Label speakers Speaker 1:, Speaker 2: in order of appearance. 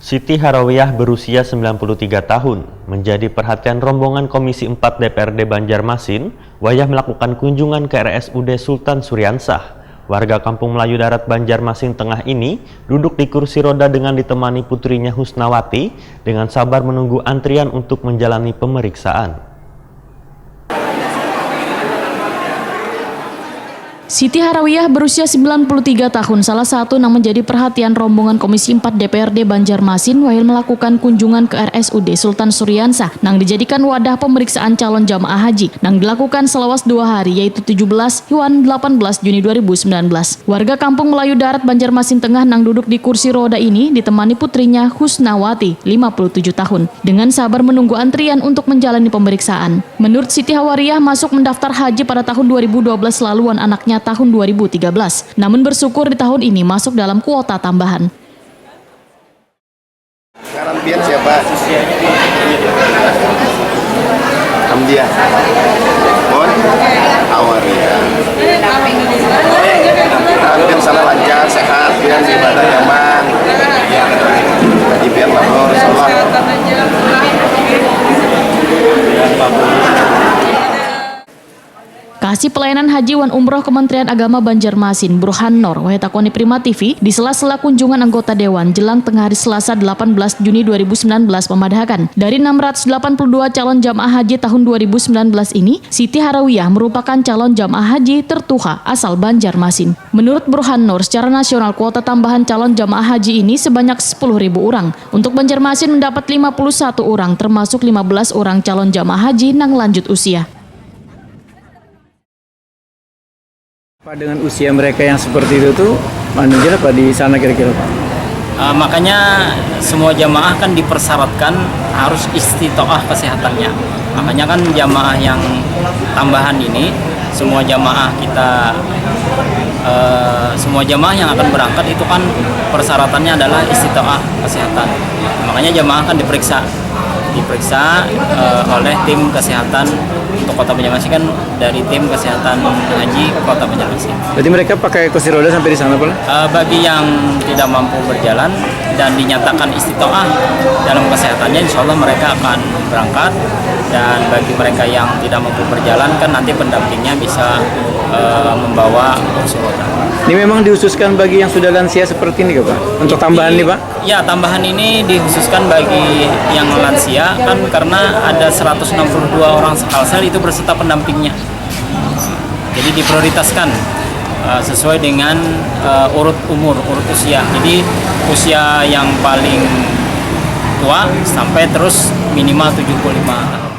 Speaker 1: Siti Harawiyah berusia 93 tahun, menjadi perhatian rombongan Komisi 4 DPRD Banjarmasin, wayah melakukan kunjungan ke RSUD Sultan Suryansah. Warga Kampung Melayu Darat Banjarmasin Tengah ini duduk di kursi roda dengan ditemani putrinya Husnawati dengan sabar menunggu antrian untuk menjalani pemeriksaan.
Speaker 2: Siti Harawiyah berusia 93 tahun, salah satu yang menjadi perhatian rombongan Komisi 4 DPRD Banjarmasin wayah melakukan kunjungan ke RSUD Sultan Suryansah nang dijadikan wadah pemeriksaan calon jamaah haji nang dilakukan selawas 2 hari yaitu 17 hingga 18 Juni 2019. Warga Kampung Melayu Darat Banjarmasin Tengah nang duduk di kursi roda ini ditemani putrinya Husnawati, 57 tahun, dengan sabar menunggu antrian untuk menjalani pemeriksaan. Menurut Siti Harawiyah masuk mendaftar haji pada tahun 2012 laluan anaknya tahun 2013, namun bersyukur di tahun ini masuk dalam kuota tambahan.
Speaker 3: Sekarang biar siapa? Hamdia, Bon, Harawiyah. Biar sana lancar, sehat, biar ibadah nyaman. Haji biar mabrur, insyaallah.
Speaker 2: Kasih Pelayanan Haji wan Umroh Kementerian Agama Banjarmasin Burhan Nor Wahetakoni Prima TV di sela-sela kunjungan anggota Dewan jelang tengah hari Selasa 18 Juni 2019 memadahkan dari 682 calon jamaah haji tahun 2019 ini, Siti Harawiyah merupakan calon jamaah haji tertua asal Banjarmasin. Menurut Burhan Nor, secara nasional kuota tambahan calon jamaah haji ini sebanyak 10.000 orang. Untuk Banjarmasin mendapat 51 orang termasuk 15 orang calon jamaah haji nang lanjut usia.
Speaker 4: Dengan usia mereka yang seperti itu tuh, manusia apa di sana kira-kira Pak?
Speaker 5: Makanya semua jamaah kan dipersyaratkan harus istitoah kesehatannya. Makanya kan jamaah yang tambahan ini, semua jamaah kita, semua jamaah yang akan berangkat itu kan persyaratannya adalah istitoah kesehatan. Makanya jamaah kan diperiksa oleh tim kesehatan untuk Kota Banjarmasin, kan dari tim kesehatan haji Kota Banjarmasin.
Speaker 4: Berarti mereka pakai kursi roda sampai di sana Pak?
Speaker 5: Bagi yang tidak mampu berjalan dan dinyatakan istitoah dalam kesehatannya, insya Allah mereka akan berangkat. Dan bagi mereka yang tidak mampu berjalan kan nanti pendampingnya bisa membawa kursi roda.
Speaker 4: Ini memang dihususkan bagi yang sudah lansia seperti ini Pak? Untuk tambahan nih Pak?
Speaker 5: Ya, tambahan ini dikhususkan bagi yang lansia kan karena ada 162 orang sekalsel itu berserta pendampingnya. Jadi diprioritaskan sesuai dengan urut usia. Jadi usia yang paling tua sampai terus minimal 75 tahun.